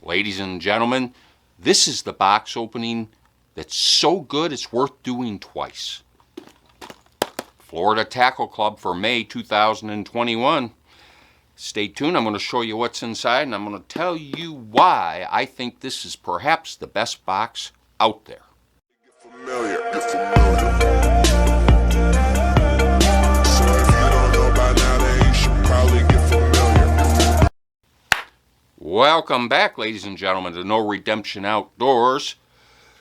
Ladies and gentlemen, this is the box opening that's so good it's worth doing twice. Florida Tackle Club for May 2021. Stay tuned, I'm going to show you what's inside and I'm going to tell you why I think this is perhaps the best box out there. Get familiar. So if you don't know by now, then you should probably get familiar. Welcome back, ladies and gentlemen, to No Redemption Outdoors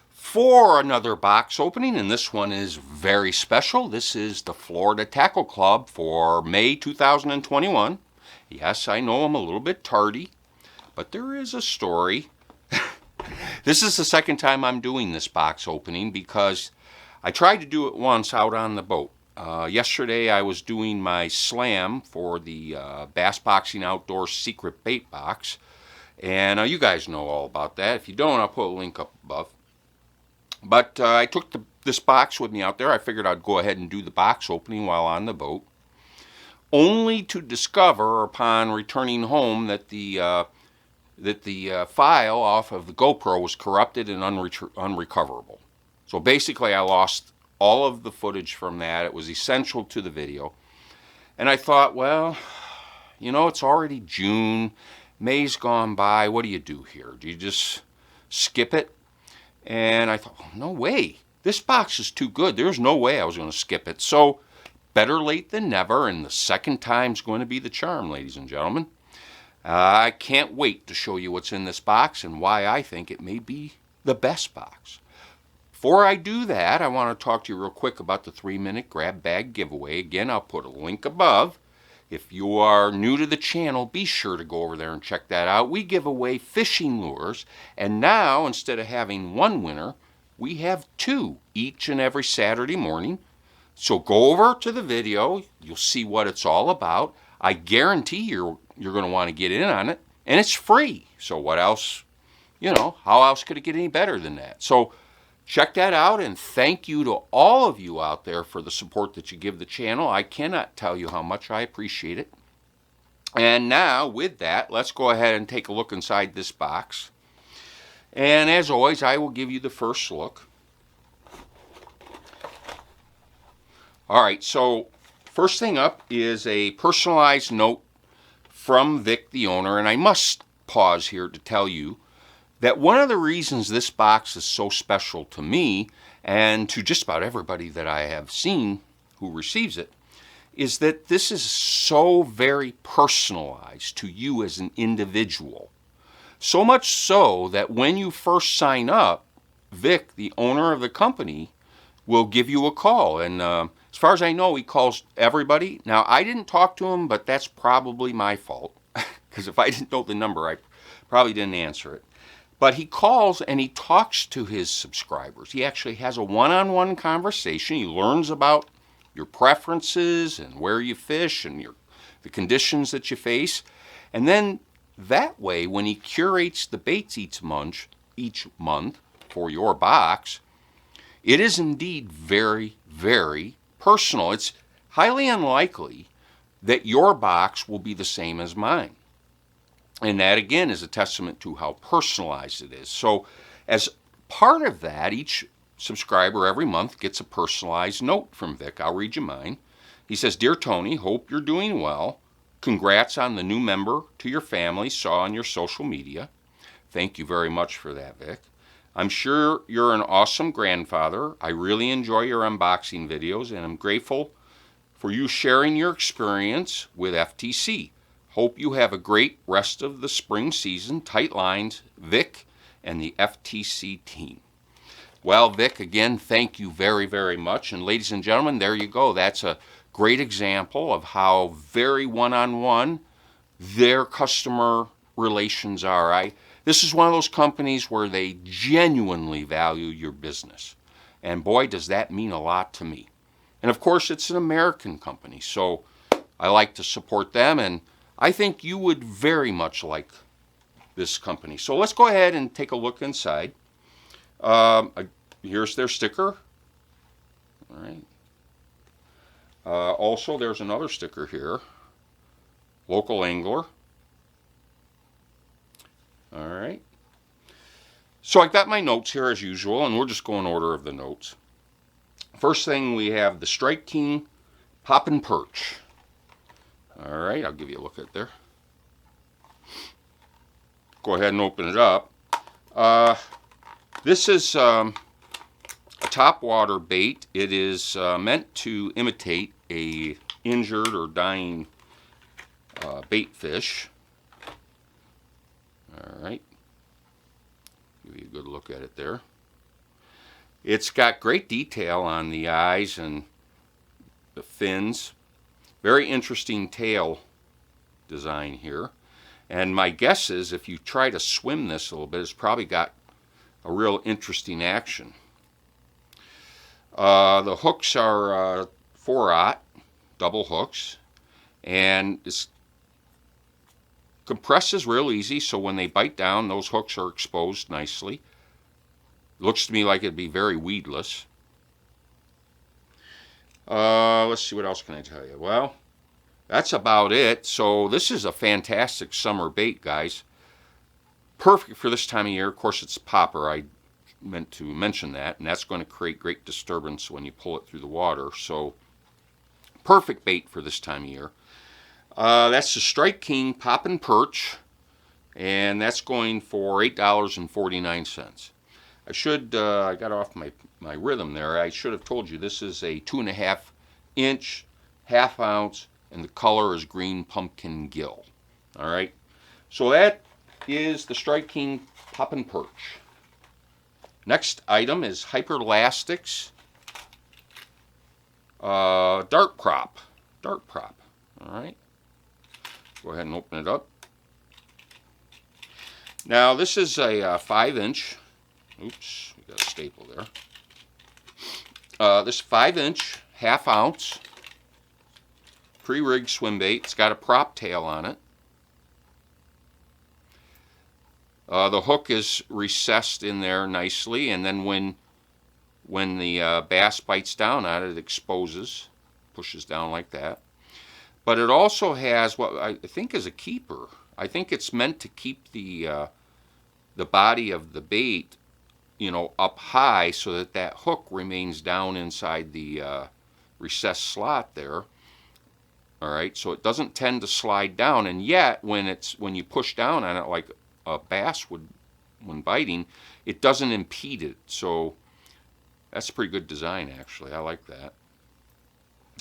for another box opening, and this one is very special. This is the Florida Tackle Club for May 2021. Yes, I know I'm a little bit tardy, but there is a story. This is the second time I'm doing this box opening because I tried to do it once out on the boat. Yesterday I was doing my slam for the Bass Boxing Outdoors Secret Bait Box, and you guys know all about that. If you don't, I'll put a link up above. But I took this box with me out there. I figured I'd go ahead and do the box opening while on the boat, only to discover upon returning home that the file off of the GoPro was corrupted and unrecoverable. So basically I lost all of the footage from that. It was essential to the video. And I thought, well, you know, it's already June. May's gone by. What do you do here? Do you just skip it? And I thought, oh, no way. This box is too good. There's no way I was going to skip it. So better late than never, and the second time's going to be the charm, ladies and gentlemen. I can't wait to show you what's in this box and why I think it may be the best box. Before I do that, I want to talk to you real quick about the 3-minute grab bag giveaway. Again, I'll put a link above. If you are new to the channel, be sure to go over there and check that out. We give away fishing lures, and now instead of having one winner, we have 2 each and every Saturday morning. So go over to the video, you'll see what it's all about. I guarantee you're going to want to get in on it, and it's free. So what else, you know, how else could it get any better than that? So check that out, and thank you to all of you out there for the support that you give the channel. I cannot tell you how much I appreciate it. And now, with that, let's go ahead and take a look inside this box. And as always, I will give you the first look. All right, so first thing up is a personalized note from Vic, the owner, and I must pause here to tell you that one of the reasons this box is so special to me and to just about everybody that I have seen who receives it is that this is so very personalized to you as an individual. So much so that when you first sign up, Vic, the owner of the company, will give you a call. And as far as I know, he calls everybody. Now, I didn't talk to him, but that's probably my fault. Because if I didn't know the number, I probably didn't answer it. But he calls and he talks to his subscribers. He actually has a one-on-one conversation. He learns about your preferences and where you fish and the conditions that you face. And then that way, when he curates the baits each month for your box, it is indeed very, very personal. It's highly unlikely that your box will be the same as mine. And that, again, is a testament to how personalized it is. So as part of that, each subscriber every month gets a personalized note from Vic. I'll read you mine. He says, "Dear Tony, hope you're doing well. Congrats on the new member to your family. Saw on your social media." Thank you very much for that, Vic. "I'm sure you're an awesome grandfather. I really enjoy your unboxing videos, and I'm grateful for you sharing your experience with FTC. Hope you have a great rest of the spring season. Tight lines, Vic and the FTC team." Well, Vic, again, thank you very, very much. And ladies and gentlemen, there you go. That's a great example of how very one-on-one their customer relations are. This is one of those companies where they genuinely value your business. And boy, does that mean a lot to me. And of course, it's an American company, so I like to support them, and I think you would very much like this company. So let's go ahead and take a look inside. Here's their sticker. All right. Also, there's another sticker here. Local angler. All right. So I got my notes here as usual, and we'll just go in order of the notes. First thing, we have the Strike King Poppin' Perch. All right, I'll give you a look at it there. Go ahead and open it up. This is a topwater bait. It is meant to imitate a injured or dying bait fish. All right, give you a good look at it there. It's got great detail on the eyes and the fins. Very interesting tail design here. And my guess is if you try to swim this a little bit, it's probably got a real interesting action. The hooks are 4/0 double hooks, and this compresses real easy, so when they bite down, those hooks are exposed nicely. Looks to me like it'd be very weedless. Let's see, what else can I tell you? Well, that's about it. So this is a fantastic summer bait, guys. Perfect for this time of year. Of course, it's popper. I meant to mention that, and that's going to create great disturbance when you pull it through the water. So perfect bait for this time of year. That's the Strike King Poppin' Perch, and that's going for $8.49. I should, I got off my rhythm there. I should have told you this is a 2.5 inch, half ounce, and the color is green pumpkin gill. All right, so that is the Strike King Poppin' Perch. Next item is Hyperlastics Dart Prop. Dart Prop. All right, go ahead and open it up. Now this is a 5 inch. Oops, we got a staple there. This 5 inch, half ounce pre-rigged swim bait. It's got a prop tail on it. The hook is recessed in there nicely, and then when the bass bites down on it, it exposes, pushes down like that. But it also has what I think is a keeper. I think it's meant to keep the body of the bait, you know, up high so that that hook remains down inside the recessed slot there. All right, so it doesn't tend to slide down, and yet when you push down on it like a bass would when biting, it doesn't impede it. So that's a pretty good design, actually. I like that.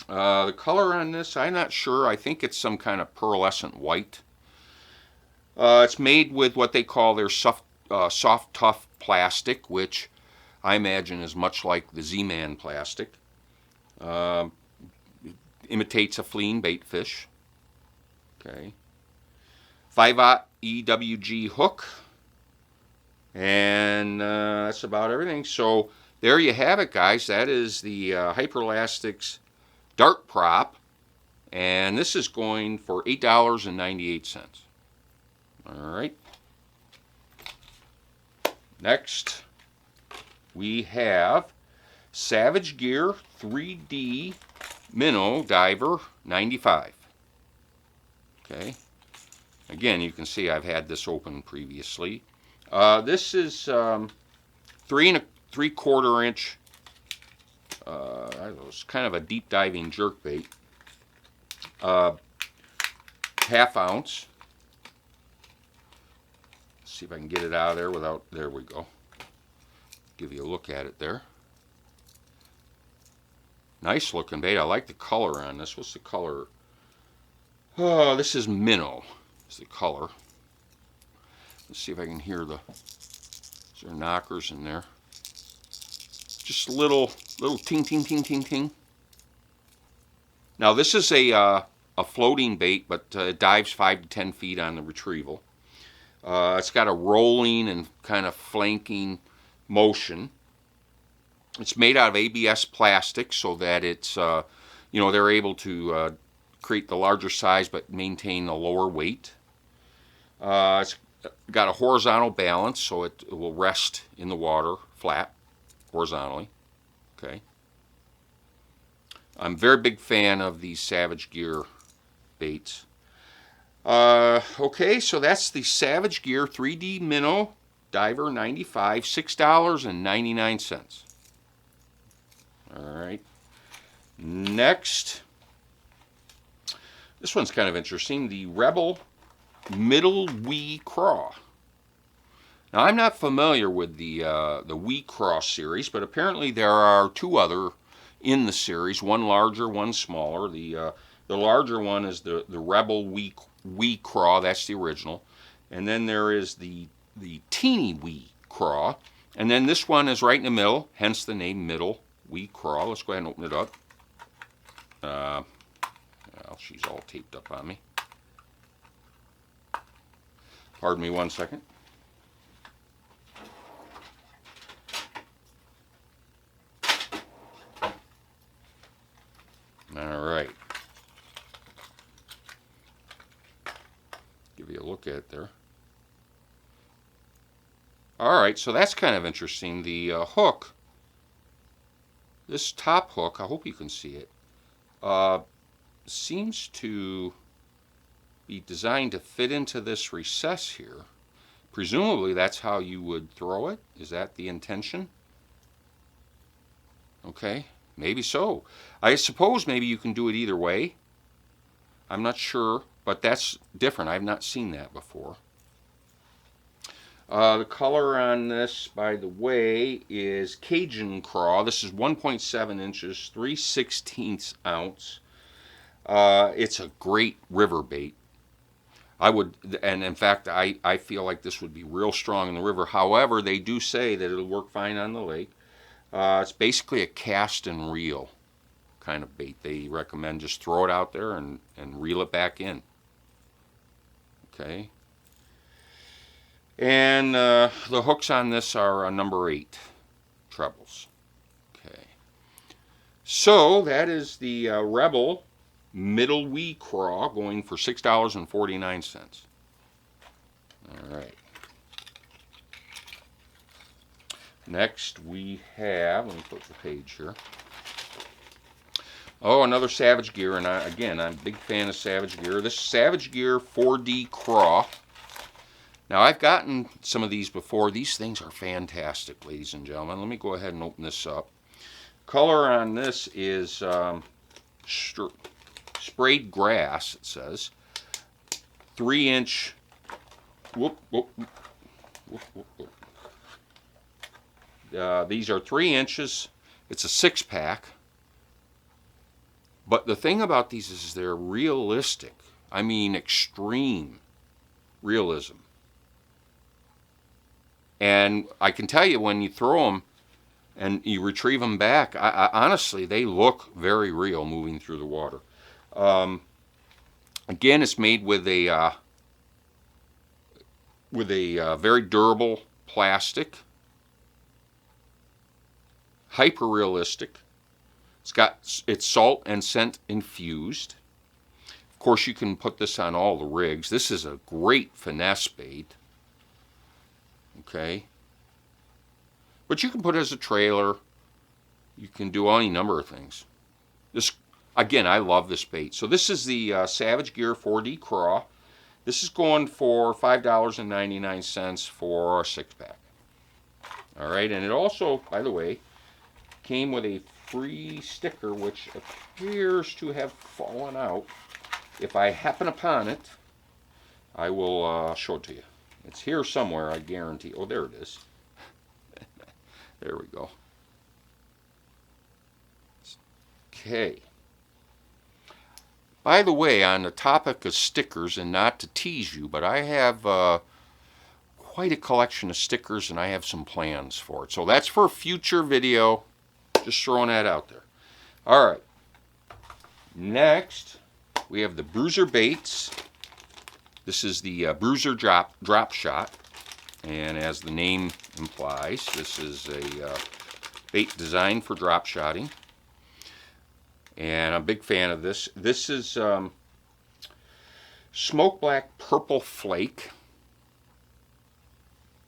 The color on this, I'm not sure. I think it's some kind of pearlescent white. It's made with what they call their soft tough plastic, which I imagine is much like the Z-Man plastic. Imitates a fleeing bait fish. Okay. 5/0 EWG hook. And that's about everything. So there you have it, guys. That is the Hyperlastics Dart Prop. And this is going for $8.98. All right. Next, we have Savage Gear 3D Minnow Diver 95. Okay. Again, you can see I've had this open previously. This is 3 3/4 inch. It's kind of a deep diving jerk bait. Half ounce. Let's see if I can get it out of there without. There we go. Give you a look at it there. Nice looking bait. I like the color on this. What's the color? Oh, this is Minnow. Is the color. Let's see if I can hear the. Is there knockers in there? Just little ting ting ting ting ting. Now this is a floating bait, but it dives 5 to 10 feet on the retrieval. It's got a rolling and kind of flanking motion. It's made out of ABS plastic so that it's, you know, they're able to create the larger size but maintain a lower weight. It's got a horizontal balance so it will rest in the water flat, horizontally. Okay. I'm a very big fan of these Savage Gear baits. Okay, so that's the Savage Gear 3D Minnow Diver 95, $6.99. All right. Next, this one's kind of interesting. The Rebel Middle Wee Craw. Now, I'm not familiar with the Wee Craw series, but apparently there are two other in the series. One larger, one smaller. The larger one is the Rebel Wee Craw. That's the original. And then there is the Teeny Wee Craw. And then this one is right in the middle, hence the name Middle Wee Craw. Let's go ahead and open it up. Well, she's all taped up on me. Pardon me one second. All right. Give you a look at it there. All right, so that's kind of interesting. The hook, this top hook, I hope you can see it, seems to be designed to fit into this recess here. Presumably that's how you would throw it. Is that the intention? Okay, maybe so. I suppose maybe you can do it either way. I'm not sure, but that's different. I've not seen that before. The color on this, by the way, is Cajun Craw. This is 1.7 inches, 3/16 ounce. It's a great river bait. I would, and in fact, I feel like this would be real strong in the river. However, they do say that it'll work fine on the lake. It's basically a cast and reel kind of bait. They recommend just throw it out there and reel it back in. Okay. And the hooks on this are number 8 trebles. Okay. So that is the Rebel Middle Wee Craw going for $6.49. All right. Next we have, let me flip the page here. Oh, another Savage Gear, and again, I'm a big fan of Savage Gear. This is Savage Gear 4D Craw. Now, I've gotten some of these before. These things are fantastic, ladies and gentlemen. Let me go ahead and open this up. Color on this is sprayed grass, it says. 3-inch, these are 3 inches. It's a 6-pack. But the thing about these is they're realistic. I mean, extreme realism. And I can tell you, when you throw them and you retrieve them back, honestly, they look very real moving through the water. Again, it's made with a very durable plastic, hyper realistic. It's salt and scent infused. Of course, you can put this on all the rigs. This is a great finesse bait. Okay. But you can put it as a trailer. You can do any number of things. This, again, I love this bait. So this is the Savage Gear 4D Craw. This is going for $5.99 for a 6-pack. All right, and it also, by the way, came with a free sticker, which appears to have fallen out. If I happen upon it, I will show it to you. It's here somewhere, I guarantee. Oh, there it is. There we go. Okay. By the way, on the topic of stickers, and not to tease you, but I have quite a collection of stickers, and I have some plans for it. So that's for a future video. Just throwing that out there. All right. Next, we have the Bruiser baits. This is the Bruiser drop shot, and as the name implies, this is a bait designed for drop shotting, and I'm a big fan of this. This is Smoke Black Purple Flake.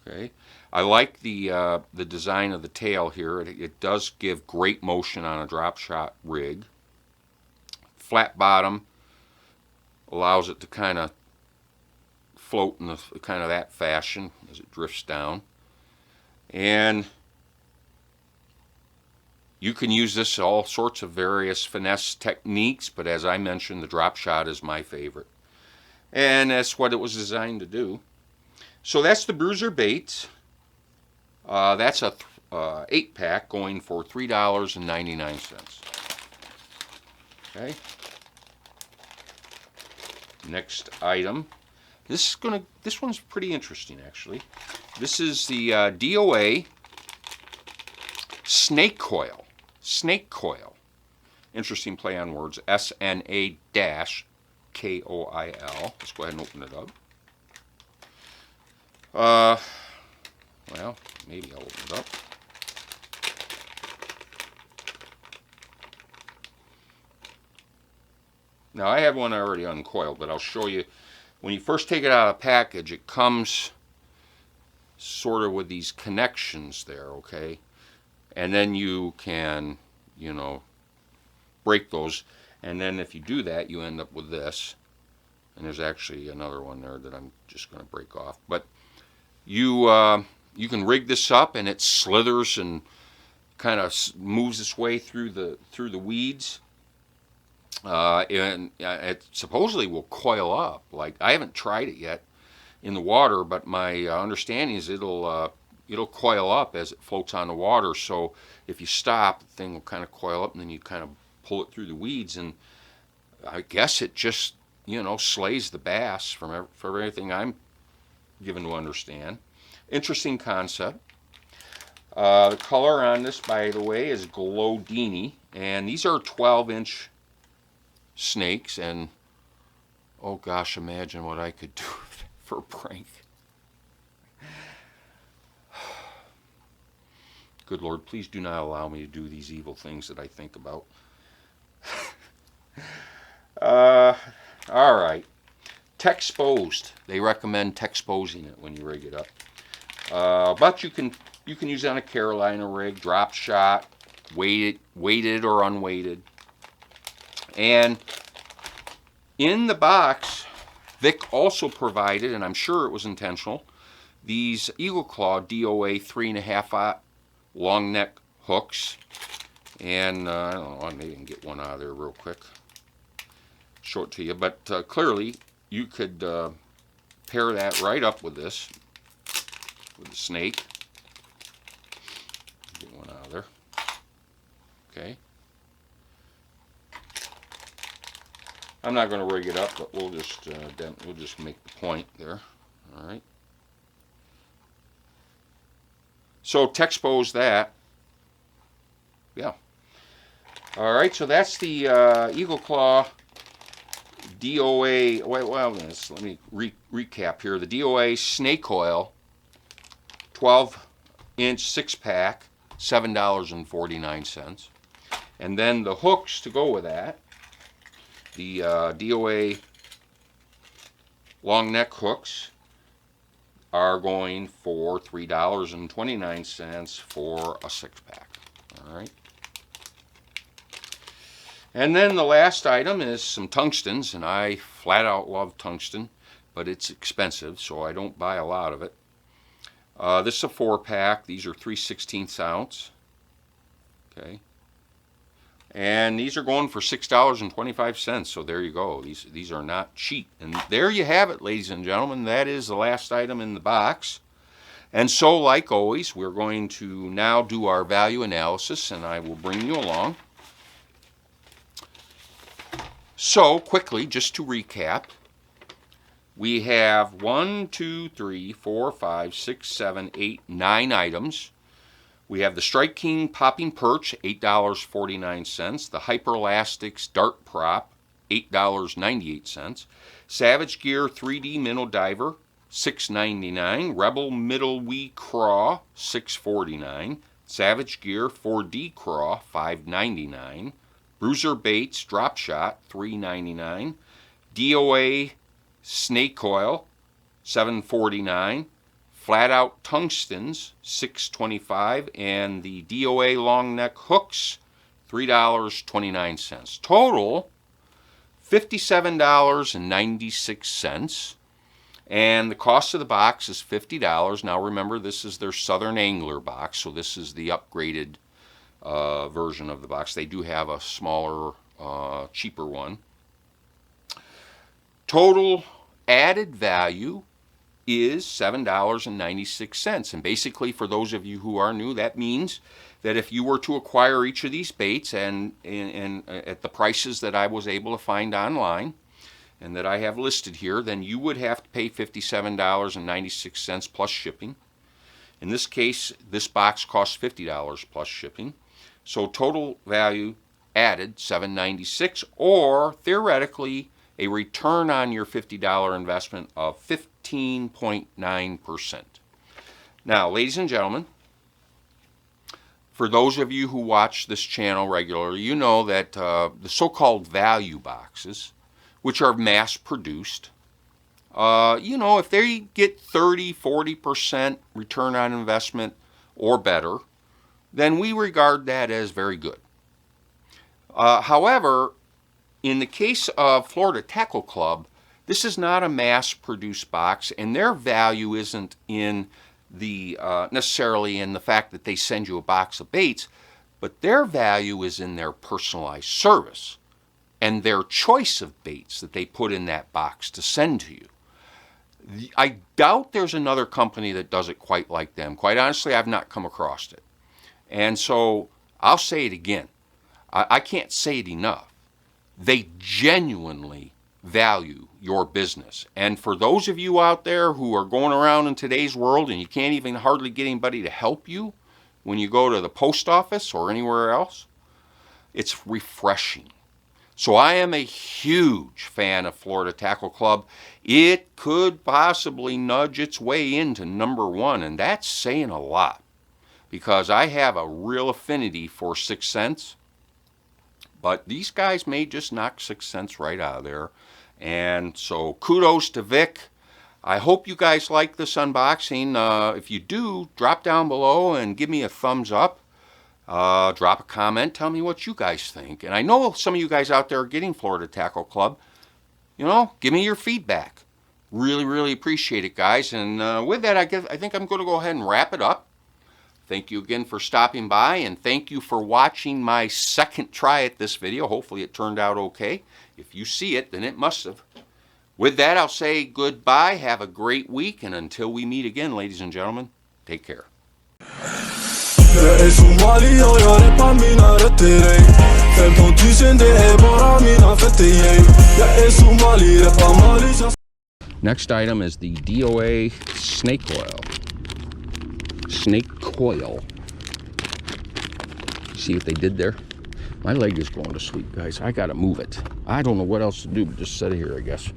Okay, I like the design of the tail here. It does give great motion on a drop shot rig. Flat bottom allows it to kind of float in the kind of that fashion as it drifts down. And you can use this all sorts of various finesse techniques, but as I mentioned, the drop shot is my favorite. And that's what it was designed to do. So that's the Bruiser baits. That's a 8-pack going for $3.99. Okay. Next item. This one's pretty interesting, actually. This is the Doa Snake Coil. Snake Coil. Interesting play on words. SNA-KOIL. Let's go ahead and open it up. Well, maybe I'll open it up. Now, I have one already uncoiled, but I'll show you. When you first take it out of the package, it comes sort of with these connections there, okay? And then you can, break those. And then if you do that, you end up with this. And there's actually another one there that I'm just going to break off. But you can rig this up, and it slithers and kind of moves its way through the weeds. And it supposedly will coil up. Like, I haven't tried it yet in the water, but my understanding is it'll coil up as it floats on the water. So if you stop, the thing will kind of coil up, and then you kind of pull it through the weeds, and I guess it just slays the bass from everything I'm given to understand. Interesting concept. The color on this, by the way, is Glowdini, and these are 12-inch snakes, and oh gosh, imagine what I could do for a prank. Good Lord, please do not allow me to do these evil things that I think about. All right. Texposed. They recommend texposing it when you rig it up. But you can use it on a Carolina rig, drop shot, weighted or unweighted. And in the box, Vic also provided, and I'm sure it was intentional, these Eagle Claw Doa 3.5-aught long neck hooks. And I don't know, maybe I can get one out of there real quick. Show it to you. But clearly, you could pair that right up with this, with the snake. Get one out of there. Okay. I'm not going to rig it up, but we'll just make the point there. All right. So texpose that. Yeah. All right. So that's the Eagle Claw Doa. Well, let me recap here. The Doa Snake Coil, 12-inch 6-pack, $7.49, and then the hooks to go with that. The Doa long neck hooks are going for $3.29 for a 6-pack. All right. And then the last item is some tungstens, and I flat out love tungsten, but it's expensive, so I don't buy a lot of it. This is a 4-pack. These are 3/16 ounce. Okay. And these are going for $6.25, so there you go. These are not cheap. And there you have it, ladies and gentlemen. That is the last item in the box. And so, like always, we're going to now do our value analysis, and I will bring you along. So, quickly, just to recap, we have 1, 2, 3, 4, 5, 6, 7, 8, 9 items. We have the Strike King Popping Perch, $8.49. The Hyperelastics Dart Prop, $8.98. Savage Gear 3D Minnow Diver, $6.99. Rebel Middle Wee Craw, $6.49. Savage Gear 4D Craw, $5.99. Bruiser Baits Drop Shot, $3.99. Doa Snake Coil, $7.49. Flat Out Tungstens, $6.25, and the Doa Long Neck Hooks, $3.29. Total, $57.96. And the cost of the box is $50. Now remember, this is their Southern Angler box, so this is the upgraded version of the box. They do have a smaller, cheaper one. Total added value is $7.96. And basically, for those of you who are new, that means that if you were to acquire each of these baits and at the prices that I was able to find online and that I have listed here, then you would have to pay $57.96 plus shipping. In this case, this box costs $50 plus shipping. So total value added $7.96, or theoretically a return on your $50 investment of 15.9%. Now, ladies and gentlemen, for those of you who watch this channel regularly, you know that the so-called value boxes, which are mass-produced, you know, if they get 30-40% return on investment or better, then we regard that as very good. However, in the case of Florida Tackle Club, this is not a mass-produced box, and their value isn't in the necessarily in the fact that they send you a box of baits, but their value is in their personalized service and their choice of baits that they put in that box to send to you. I doubt there's another company that does it quite like them. Quite honestly, I've not come across it. And so I'll say it again. I can't say it enough. They genuinely value your business. And for those of you out there who are going around in today's world and you can't even hardly get anybody to help you when you go to the post office or anywhere else, it's refreshing. So I am a huge fan of Florida Tackle Club. It could possibly nudge its way into #1, and that's saying a lot, because I have a real affinity for 6th Sense, but these guys may just knock 6th Sense right out of there. And so kudos to Vic. I hope you guys like this unboxing. If you do, drop down below and give me a thumbs up. Drop a comment, tell me what you guys think. And I know some of you guys out there are getting Florida Tackle Club. You know, give me your feedback. Really, really appreciate it, guys. And with that, I think I'm going to go ahead and wrap it up. Thank you again for stopping by, and thank you for watching my second try at this video. Hopefully it turned out okay. If you see it, then it must have. With that, I'll say goodbye. Have a great week, and until we meet again, ladies and gentlemen, take care. Next item is the Doa Snake Coil. Snake Coil. See what they did there? My leg is going to sleep, guys. I gotta move it. I don't know what else to do but just sit here, I guess.